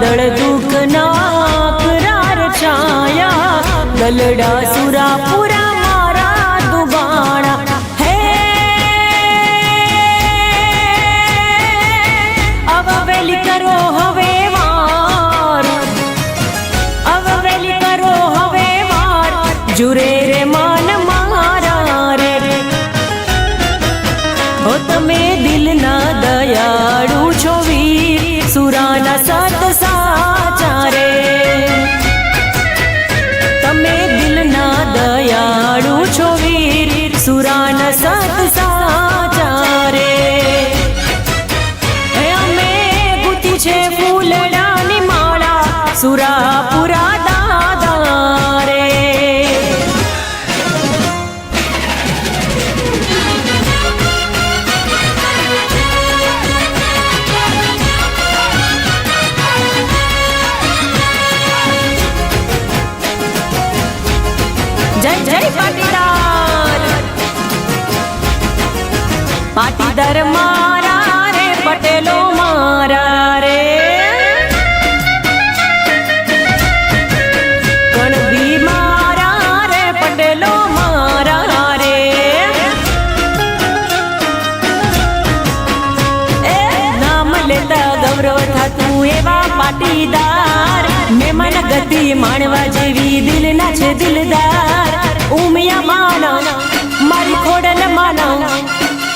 વાદળ દુઃખના કરાર છાયા ગલડા સુરાપુરા મારા દુબાણા હે અવવેલી કરો હવે વાર અવવેલી કરો હવે વાર જુરે રે માન મારા રે હો તમે દિલના દયાળુ છો વીર સુરાના સત સાચા રે તમે દિલના દયાળુ છો વીર સુરાના સત સાચા રે અમે ગુતી છે ફૂલડાની માળા સુરાપુરા દાદા રે જય જય પાટીદાર પાટીદાર મારા રે પટેલો મારા રે કણબી મારા રે પટેલો મારા રે નામ લેતા ગૌરવ થતું એવા પાટીદાર મહેમાન ગતિ માણવા જેવી દિલના છે દિલદાર ઉમિયા માના મારી ખોડલ માના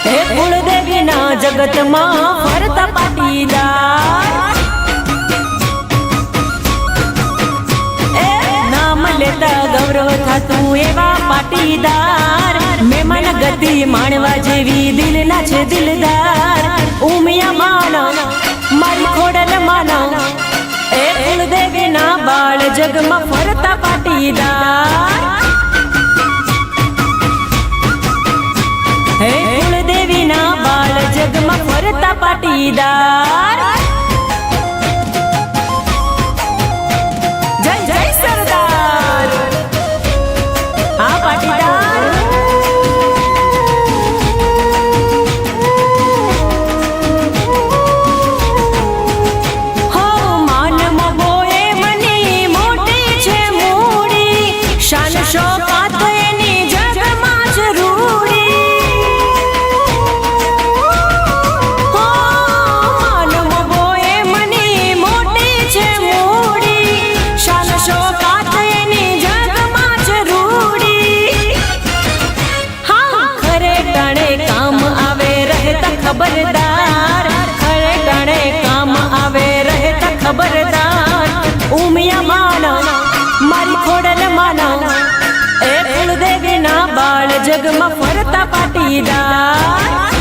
હે કુળદેવીના જગતમાં ફરતા પાટીદાર નામ લેતા ગૌરવ થતું એવા પાટીદાર મહેમાન ગતિ માણવા જેવી દિલના છે દિલદાર ઉમિયા માના મારી ખોડલ માના એ કુળદેવીના બાળ જગમાં ફરતા પાટીદાર હે કુળદેવીના બાળ જગમાં ફરતા પાટીદાર જય જય સરદાર આ પાટીદાર ખબરદાર ખરે ટાણે કામ આવે રહેતા ખબરદાર ઉમિયા માના મારી ખોડલ માના એ કુળદેવીના બાળ જગમાં ફરતા પાટીદાર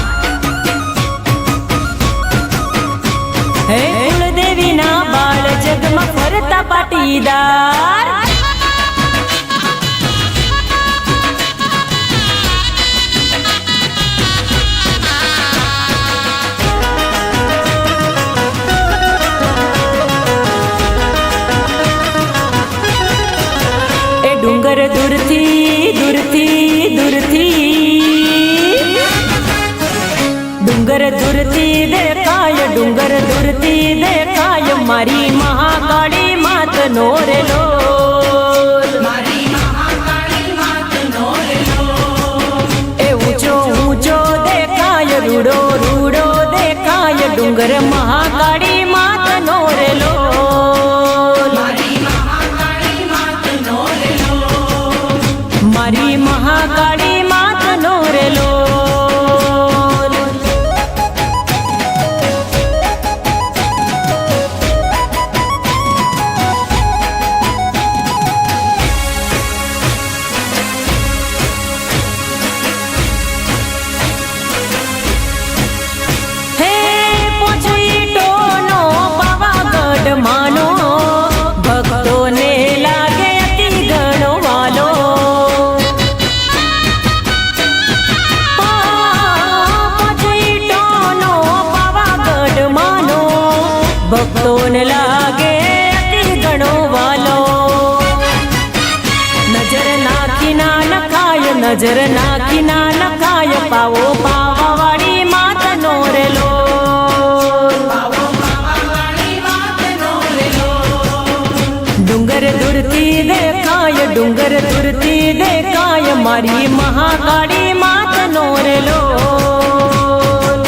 હે કુળદેવીના બાળ જગમાં ફરતા પાટીદાર ડુંગર દૂરથી દૂરથી દૂરથી ડુંગર દૂરથી દેખાય ડુંગર દૂરથી દેખાય મારી મહાકાળી માત નો રેલો એ ઊંચો ઊંચો દેખાય રૂડો રૂડો દેખાય ડુંગર મહાકાળી માત નો રેલો મારી મહાકાળી માત નો રેલો હે પોચી ટોનો પાવાગઢ માનો ભક્તોને લાગે અતિ ઘણો વાલો ભક્તોને લાગે અતિ ઘણો વાલો નજર નાખી ના નખાય નજર નાખી ના નખાય પાવો પાવા વાળી માત નો રેલો પાવો પાવા વાળી માત નો રેલો ડુંગર દૂરથી દેખાય ડુંગર દૂરથી દેખાય મારી મહાકાળી માતનો રે લોલ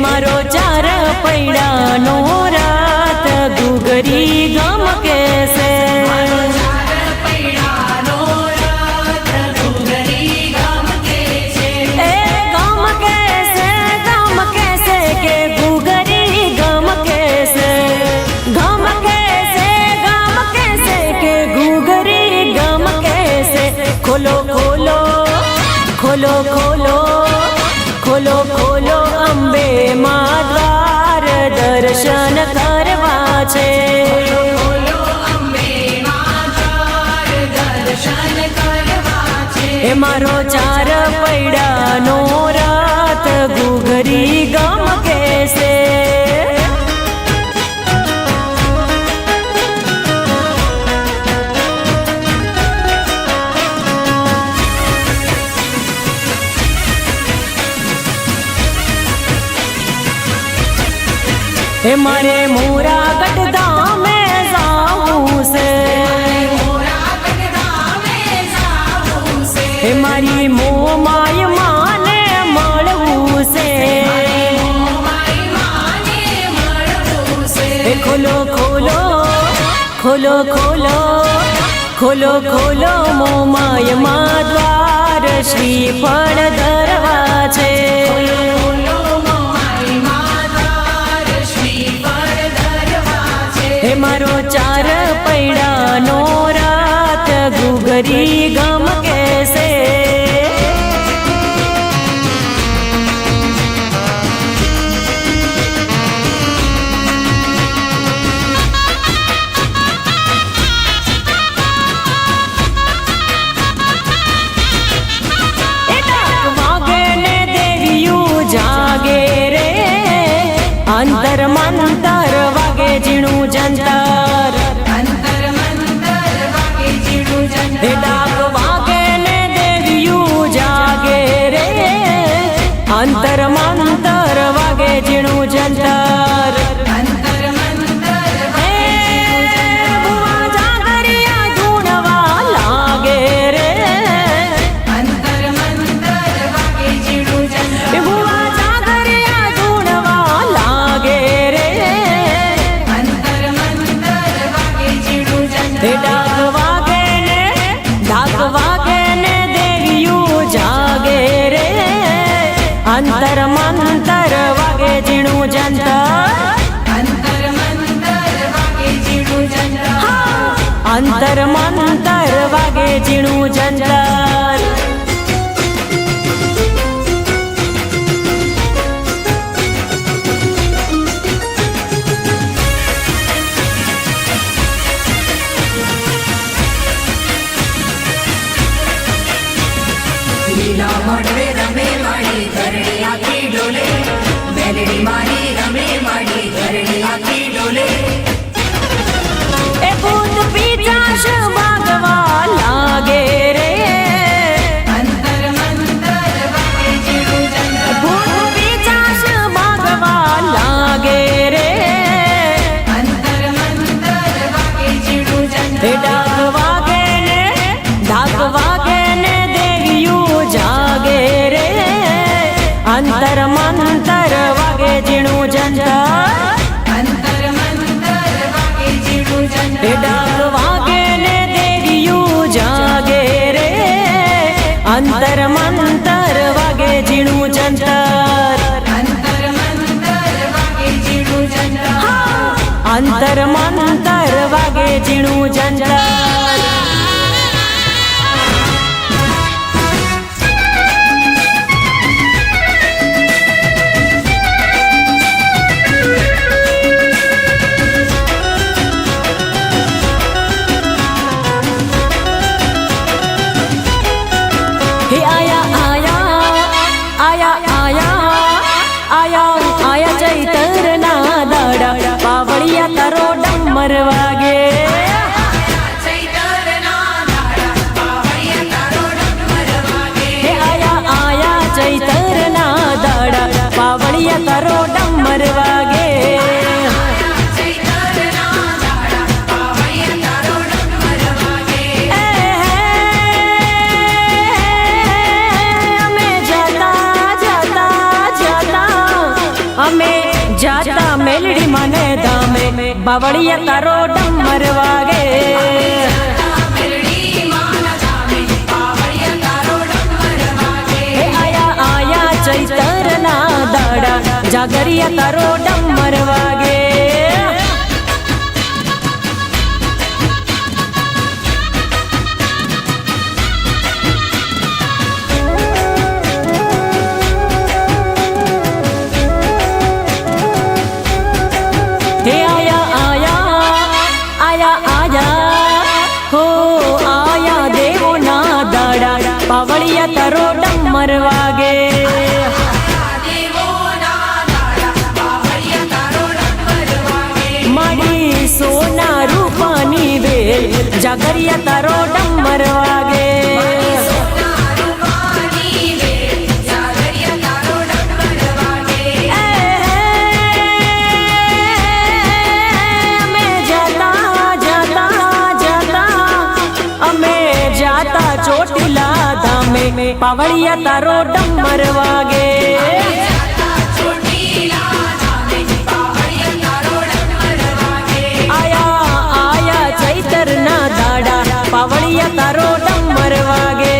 मारो चार पैडानो रात गुगरी गम कैसे गम कैसे के गुगरी गम कैसे गम कैसे के गुगरी गम कैसे खोलो खोलो खोलो खोलो खोलो खोलो अंबे मां द्वार दर्शन करवा छे हे मारो चार पैडानो रात गुगरी गम कैसे हे मारे मोरा गढ़दा में जाऊं से हे मारी मोह माय माने मळवू से हे खोलो खोलो खोलो खोलो खोलो खोलो मोह माय मा द्वार श्रीफळ धरवा छे हे मारो चार पैडानो रात गुगरी गम कैसे वागे ने देवियू जागे रे अंतर मंतर वागे जीणू जंतर अंतर मंतर वागे जीणू जंतर डाक वागे ने देवियू जागे रे अंतर मंतर वागे जीणू जंतर अंतर मंतर बुआ जागरिया ढूंढवा लागे रे अंतर मंतर वागे जीणू जंतर बुआ जागरिया ढूंढवा लागे रे डाक वागे ने देवियू जागे रे अंतर मंतर वागे जीणू जंतर अंतर मंतर वागे जीणू जंतर अंतर मंतर वागे जीणू जंतर લીલા મોઢવે રમે માડી ધરણી આખી ડોલે મેલડી મારી રમે માડી ધરણી આખી ડોલે ए भूत पिशाच भागवा लागे रे અંતર મંતર વાગે જીણુ જંતર भूत पिशाच भागवा लागे रे અંતર મંતર વાગે જીણુ જંતર डाक वागे ने देवियू जागे रे अंतर मंतर वागे जीणू जंतर અંતર મંતર વાગે જીણુ જંતર डाक वागे ने देवियू जागे रे अंतर मंतर वागे जीणू जंतर અંતર મંતર વાગે જીણુ જંતર अंतर मंतर वागे जीणू जंतर ડમર વાગે ચૈતરના દાડા પાવળિયા તારો ડમર વાગે હે આયા આયા ચૈતરના દાડા પાવળિયા તારો ડમર વાગે ચૈતરના દાડા પાવળિયા તારો ડમર વાગે અમે અમે જાતા મેલડી મને ધામે બાવળિયા તારો ડમર વાગે મેલડી માના ધામે પાવળિયા તારો ડમર વાગે હે આયા આયા ચૈતરના દાડા જાગરિયા તારો ડમર વાગે હે આયા આયા આયા આયા હો આયા દેવો ના દાડા પાવળિયા તારો ડમર વાગે દેવોના દાડા પાવળિયા તારો ડમર વાગે માડી સોના રૂપાની વેલ જાગરિયા તારો ડમર વાગે રૂપાની વેલ જાગરિયા તારો ડમર વાગે અમે અમે જાતા ચોટીલા ધામે પાવળિયા તારો ડમર વાગે ચોટીલા ધામે પાવળિયા તારો ડમર વાગે આયા આયા ચૈતરના દાડા પાવળિયા તારો ડમર વાગે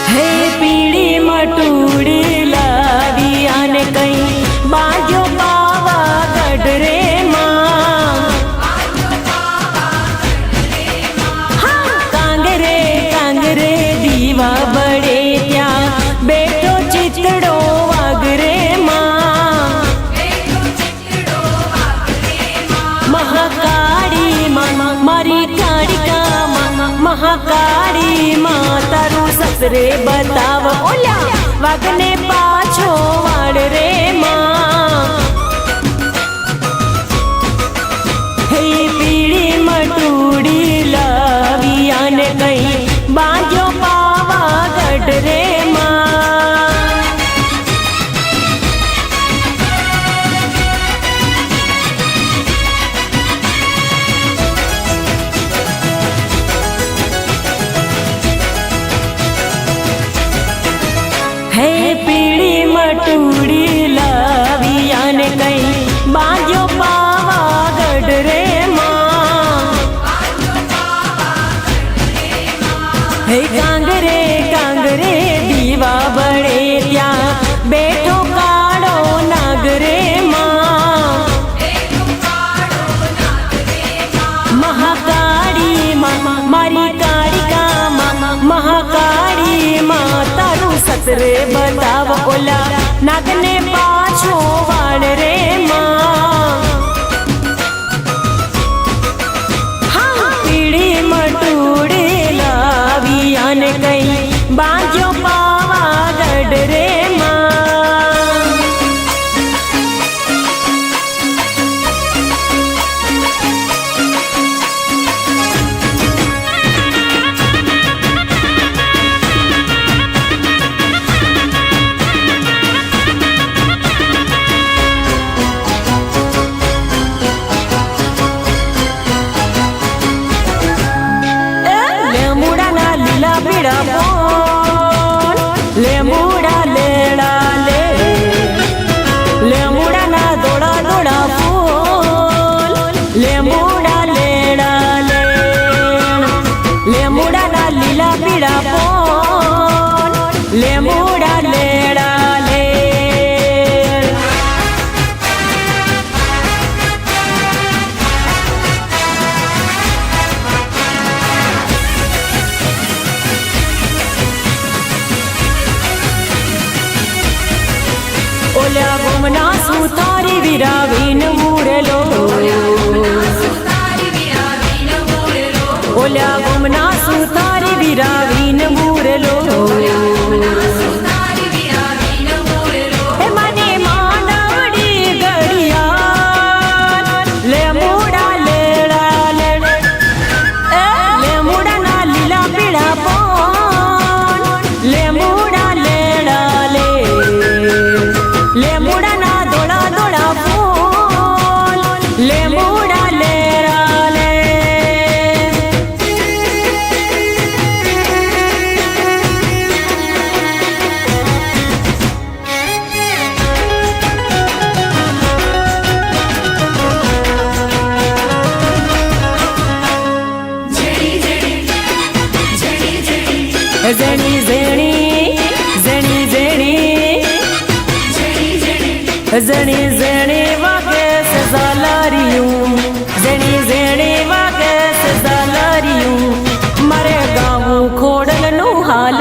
હે પીળી મટુડી લાવી આને કઈ બાજો પાવાગઢ રે માં કાંગરે દીવા બળે ત્યાં બેઠો ચિતડો વાગરે માં મહાકાળી માં મારી કાળિકા મહાકાળી માં તારું સસરે બતાવ ઓલા વાગને પાછો વાળ રે માં હે પીળી મટુડી લાવી આને કઈ બાજો પાવાગઢ રે માં હે પીળી મટુડી લાવી આને કઈ બાજો પાવાગઢ રે માં હે કાંગરે દીવા બળે ત્યાં બેઠો કાળો નાગરે માં મહાકાળી માં મારી કાળિકા મહાકાળી માં તારું સસરે બતાવ ઓલા નાગને પાછો વાળ રે માં પીળી મટુડી લાવી આને કઈ બાજો પાવાગઢ રે માં લેમુડાના લીલા પીળા પોન લેમુડા લેડા લે લેમુડાના દોડા દોડા ફૂલ લેમુડા લેડા લે લેમુડાના લીલા પીળા પોન લેમુડા લેડા લે ઓલ્યા ગોમના સુતારી વિરાવીન મુરેલો સુતારી ઝેણી ઝેણી ઝેણી વાગે છે ઝાલરિયું ઝેણી વાગે છે ઝાલરિયું મારે ગાવું ખોડલનું હાલ